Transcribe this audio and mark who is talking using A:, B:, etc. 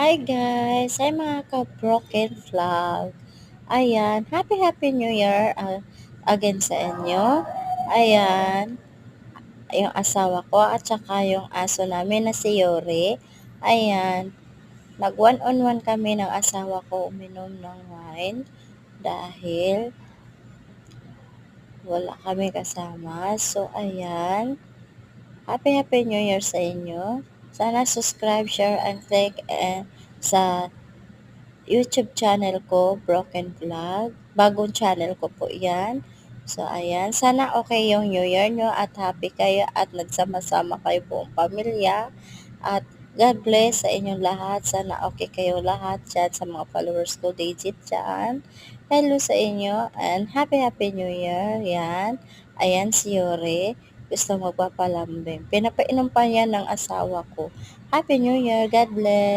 A: Hi guys! Hi mga ka-broken vlog. Ayan, happy New Year again sa inyo. Ayan, yung asawa ko at saka yung aso namin na si Yori. Ayan, nag one on one kami ng asawa ko uminom ng wine dahil wala kami kasama. So ayan, happy New Year sa inyo. Sana subscribe, share, and click sa YouTube channel ko, Broken Vlog. Bagong channel ko po yan. So, ayan. Sana okay yung New Year nyo at happy kayo at nagsama-sama kayo buong pamilya. At God bless sa inyong lahat. Sana okay kayo lahat dyan sa mga followers ko, Digit dyan. Hello sa inyo and happy New Year. Yan. Ayan si Yore. Gusto magpapalambing. Pinapainom pa yan ng asawa ko. Happy New Year. God bless.